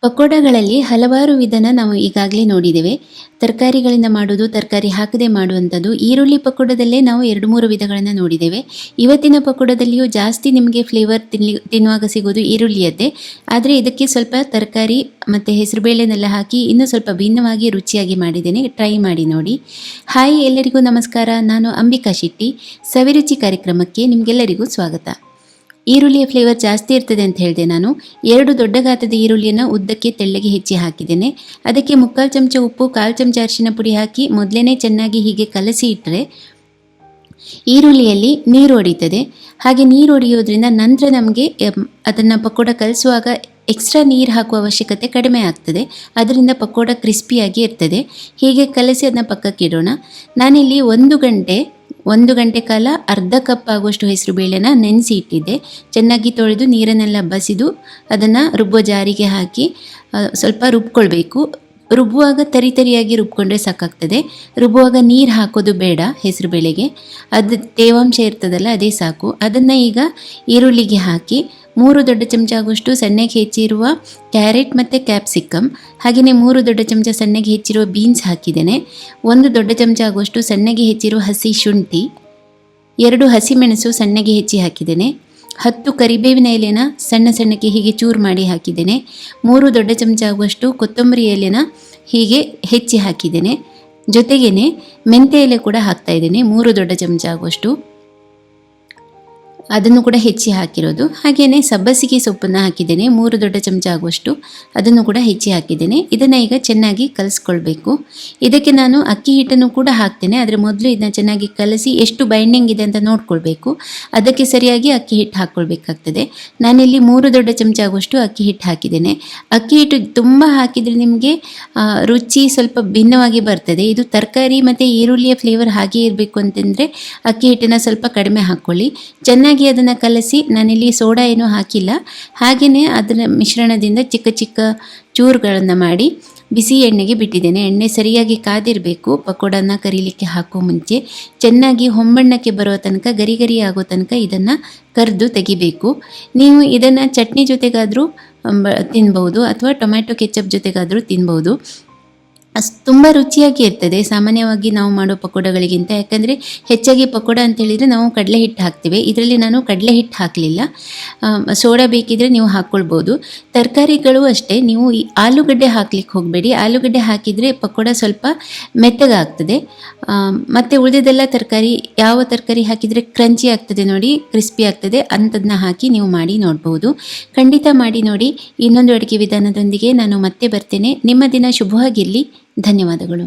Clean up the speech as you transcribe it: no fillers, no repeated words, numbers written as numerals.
ಪಕೋಡಗಳಲ್ಲಿ ಹಲವಾರು ವಿಧನ ನಾವು ಈಗಾಗಲೇ ನೋಡಿದ್ದೇವೆ. ತರಕಾರಿಗಳಿಂದ ಮಾಡೋದು, ತರಕಾರಿ ಹಾಕದೆ ಮಾಡುವಂಥದ್ದು. ಈರುಳ್ಳಿ ಪಕೋಡದಲ್ಲೇ ನಾವು 2-3 ವಿಧಗಳನ್ನು ನೋಡಿದ್ದೇವೆ. ಇವತ್ತಿನ ಪಕೋಡದಲ್ಲಿಯೂ ಜಾಸ್ತಿ ನಿಮಗೆ ಫ್ಲೇವರ್ ತಿನ್ನುವಾಗ ಸಿಗೋದು ಈರುಳ್ಳಿಯದ್ದೇ. ಆದರೆ ಇದಕ್ಕೆ ಸ್ವಲ್ಪ ತರಕಾರಿ ಮತ್ತು ಹೆಸರುಬೇಳೆನೆಲ್ಲ ಹಾಕಿ ಇನ್ನೂ ಸ್ವಲ್ಪ ಭಿನ್ನವಾಗಿ ರುಚಿಯಾಗಿ ಮಾಡಿದ್ದೇನೆ. ಟ್ರೈ ಮಾಡಿ ನೋಡಿ. ಹಾಯ್, ಎಲ್ಲರಿಗೂ ನಮಸ್ಕಾರ. ನಾನು ಅಂಬಿಕಾ ಶೆಟ್ಟಿ. ಸವಿರುಚಿ ಕಾರ್ಯಕ್ರಮಕ್ಕೆ ನಿಮಗೆಲ್ಲರಿಗೂ ಸ್ವಾಗತ. ಈರುಳ್ಳಿಯ ಫ್ಲೇವರ್ ಜಾಸ್ತಿ ಇರ್ತದೆ ಅಂತ ಹೇಳಿದೆ. ನಾನು 2 ದೊಡ್ಡ ಗಾತ್ರದ ಈರುಳ್ಳಿಯನ್ನು ಉದ್ದಕ್ಕೆ ತೆಳ್ಳಗೆ ಹೆಚ್ಚಿ ಹಾಕಿದ್ದೇನೆ. ಅದಕ್ಕೆ 3/4 ಚಮಚ ಉಪ್ಪು, 1/4 ಚಮಚ ಅರಿಶಿನ ಪುಡಿ ಹಾಕಿ ಮೊದಲೇ ಚೆನ್ನಾಗಿ ಹೀಗೆ ಕಲಸಿ ಇಟ್ಟರೆ ಈರುಳ್ಳಿಯಲ್ಲಿ ನೀರು ಒಡೀತದೆ. ಹಾಗೆ ನೀರು ಒಡೆಯೋದ್ರಿಂದ ನಂತರ ನಮಗೆ ಅದನ್ನು ಪಕೋಡ ಕಲಿಸುವಾಗ ಎಕ್ಸ್ಟ್ರಾ ನೀರು ಹಾಕುವ ಅವಶ್ಯಕತೆ ಕಡಿಮೆ ಆಗ್ತದೆ. ಅದರಿಂದ ಪಕೋಡ ಕ್ರಿಸ್ಪಿಯಾಗಿ ಇರ್ತದೆ. ಹೀಗೆ ಕಲಸಿ ಅದನ್ನ ಪಕ್ಕಕ್ಕೆ ಇಡೋಣ. ನಾನಿಲ್ಲಿ 1 ಗಂಟೆ ಕಾಲ ಅರ್ಧ ಕಪ್ ಆಗುವಷ್ಟು ಹೆಸರು ಬೇಳೆನ ನೆನೆಸಿ ಇಟ್ಟಿದ್ದೆ. ಚೆನ್ನಾಗಿ ತೊಳೆದು ನೀರನ್ನೆಲ್ಲ ಬಸಿದು ಅದನ್ನು ರುಬ್ಬೋ ಜಾರಿಗೆ ಹಾಕಿ ಸ್ವಲ್ಪ ರುಬ್ಕೊಳ್ಬೇಕು. ರುಬ್ಬುವಾಗ ತರಿಯಾಗಿ ರುಬ್ಕೊಂಡ್ರೆ ಸಾಕಾಗ್ತದೆ. ರುಬ್ಬುವಾಗ ನೀರು ಹಾಕೋದು ಬೇಡ. ಹೆಸರು ಬೇಳೆಗೆ ಅದು ತೇವಾಂಶ ಇರ್ತದಲ್ಲ, ಅದೇ ಸಾಕು. ಅದನ್ನು ಈಗ ಈರುಳ್ಳಿಗೆ ಹಾಕಿ 3 ದೊಡ್ಡ ಚಮಚ ಆಗುವಷ್ಟು ಸಣ್ಣಗೆ ಹೆಚ್ಚಿರುವ ಕ್ಯಾರೆಟ್ ಮತ್ತು ಕ್ಯಾಪ್ಸಿಕಮ್, ಹಾಗೆಯೇ 3 ದೊಡ್ಡ ಚಮಚ ಸಣ್ಣಗೆ ಹೆಚ್ಚಿರುವ ಬೀನ್ಸ್ ಹಾಕಿದ್ದೇನೆ. 1 ದೊಡ್ಡ ಚಮಚ ಆಗುವಷ್ಟು ಸಣ್ಣಗೆ ಹೆಚ್ಚಿರುವ ಹಸಿ ಶುಂಠಿ, 2 ಹಸಿಮೆಣಸು ಸಣ್ಣಗೆ ಹೆಚ್ಚಿ ಹಾಕಿದ್ದೇನೆ. 10 ಕರಿಬೇವಿನ ಎಲೆನ ಸಣ್ಣಕ್ಕೆ ಹೀಗೆ ಚೂರು ಮಾಡಿ ಹಾಕಿದ್ದೇನೆ. 3 ದೊಡ್ಡ ಚಮಚ ಆಗುವಷ್ಟು ಕೊತ್ತಂಬರಿ ಎಲೆನ ಹೀಗೆ ಹೆಚ್ಚಿ ಹಾಕಿದ್ದೇನೆ. ಜೊತೆಗೇ ಮೆಂತ್ಯ ಎಲೆ ಕೂಡ ಹಾಕ್ತಾ ಇದ್ದೇನೆ, 3 ದೊಡ್ಡ ಚಮಚ ಆಗುವಷ್ಟು. ಅದನ್ನು ಕೂಡ ಹೆಚ್ಚಿ ಹಾಕಿರೋದು. ಹಾಗೆಯೇ ಸಬ್ಬಸಿಗೆ ಸೊಪ್ಪನ್ನು ಹಾಕಿದ್ದೇನೆ, 3 ದೊಡ್ಡ ಚಮಚ ಆಗುವಷ್ಟು. ಅದನ್ನು ಕೂಡ ಹೆಚ್ಚಿ ಹಾಕಿದ್ದೇನೆ. ಇದನ್ನು ಈಗ ಚೆನ್ನಾಗಿ ಕಲಿಸ್ಕೊಳ್ಬೇಕು. ಇದಕ್ಕೆ ನಾನು ಅಕ್ಕಿ ಹಿಟ್ಟನ್ನು ಕೂಡ ಹಾಕ್ತೇನೆ. ಆದರೆ ಮೊದಲು ಇದನ್ನು ಚೆನ್ನಾಗಿ ಕಲಸಿ ಎಷ್ಟು ಬೈಂಡಿಂಗ್ ಇದೆ ಅಂತ ನೋಡ್ಕೊಳ್ಬೇಕು. ಅದಕ್ಕೆ ಸರಿಯಾಗಿ ಅಕ್ಕಿ ಹಿಟ್ಟು ಹಾಕ್ಕೊಳ್ಬೇಕಾಗ್ತದೆ. ನಾನಿಲ್ಲಿ 3 ದೊಡ್ಡ ಚಮಚ ಆಗುವಷ್ಟು ಅಕ್ಕಿ ಹಿಟ್ಟು ಹಾಕಿದ್ದೇನೆ. ಅಕ್ಕಿ ಹಿಟ್ಟು ತುಂಬ ಹಾಕಿದರೆ ನಿಮಗೆ ರುಚಿ ಸ್ವಲ್ಪ ಭಿನ್ನವಾಗಿ ಬರ್ತದೆ. ಇದು ತರಕಾರಿ ಮತ್ತು ಈರುಳ್ಳಿಯ ಫ್ಲೇವರ್ ಹಾಗೆ ಇರಬೇಕು ಅಂತಂದರೆ ಅಕ್ಕಿ ಹಿಟ್ಟನ್ನು ಸ್ವಲ್ಪ ಕಡಿಮೆ ಹಾಕ್ಕೊಳ್ಳಿ. ಚೆನ್ನಾಗಿ ಅದನ್ನು ಕಲಸಿ, ನಾನಿಲ್ಲಿ ಸೋಡಾ ಏನೂ ಹಾಕಿಲ್ಲ. ಹಾಗೆಯೇ ಅದರ ಮಿಶ್ರಣದಿಂದ ಚಿಕ್ಕ ಚೂರುಗಳನ್ನು ಮಾಡಿ ಬಿಸಿ ಎಣ್ಣೆಗೆ ಬಿಟ್ಟಿದ್ದೇನೆ. ಎಣ್ಣೆ ಸರಿಯಾಗಿ ಕಾದಿರಬೇಕು. ಪಕೋಡನ ಕರಿಲಿಕ್ಕೆ ಹಾಕೋ ಮುಂಚೆ ಚೆನ್ನಾಗಿ ಹೊಂಬಣ್ಣಕ್ಕೆ ಬರೋ ತನಕ, ಗರಿ ಆಗೋ ತನಕ ಇದನ್ನು ಕರೆದು ತೆಗಿಬೇಕು. ನೀವು ಇದನ್ನು ಚಟ್ನಿ ಜೊತೆಗಾದರೂ ತಿನ್ಬೋದು ಅಥವಾ ಟೊಮ್ಯಾಟೊ ಕೆಚಪ್ ಜೊತೆಗಾದರೂ ತಿನ್ಬೋದು. ತುಂಬ ರುಚಿಯಾಗಿ ಇರ್ತದೆ ಸಾಮಾನ್ಯವಾಗಿ ನಾವು ಮಾಡೋ ಪಕೋಡಗಳಿಗಿಂತ. ಯಾಕಂದರೆ ಹೆಚ್ಚಾಗಿ ಪಕೋಡ ಅಂತ ಹೇಳಿದರೆ ನಾವು ಕಡಲೆ ಹಿಟ್ಟು ಹಾಕ್ತೇವೆ. ಇದರಲ್ಲಿ ನಾನು ಕಡಲೆ ಹಿಟ್ಟು ಹಾಕಲಿಲ್ಲ. ಸೋಡಾ ಬೇಕಿದ್ರೆ ನೀವು ಹಾಕ್ಕೊಳ್ಬೋದು. ತರಕಾರಿಗಳು ಅಷ್ಟೇ, ನೀವು ಈ ಆಲೂಗಡ್ಡೆ ಹಾಕ್ಲಿಕ್ಕೆ ಹೋಗಬೇಡಿ. ಆಲೂಗಡ್ಡೆ ಹಾಕಿದರೆ ಪಕೋಡ ಸ್ವಲ್ಪ ಮೆತ್ತಗಾಗ್ತದೆ. ಮತ್ತು ಉಳಿದೆಲ್ಲ ತರಕಾರಿ, ಯಾವ ತರಕಾರಿ ಹಾಕಿದರೆ ಕ್ರಂಚಿ ಆಗ್ತದೆ ನೋಡಿ, ಕ್ರಿಸ್ಪಿ ಆಗ್ತದೆ, ಅಂಥದನ್ನ ಹಾಕಿ ನೀವು ಮಾಡಿ ನೋಡ್ಬೋದು. ಖಂಡಿತ ಮಾಡಿ ನೋಡಿ. ಇನ್ನೊಂದು ಅಡುಗೆ ವಿಧಾನದೊಂದಿಗೆ ನಾನು ಮತ್ತೆ ಬರ್ತೇನೆ. ನಿಮ್ಮ ದಿನ ಶುಭವಾಗಿರಲಿ. ಧನ್ಯವಾದಗಳು.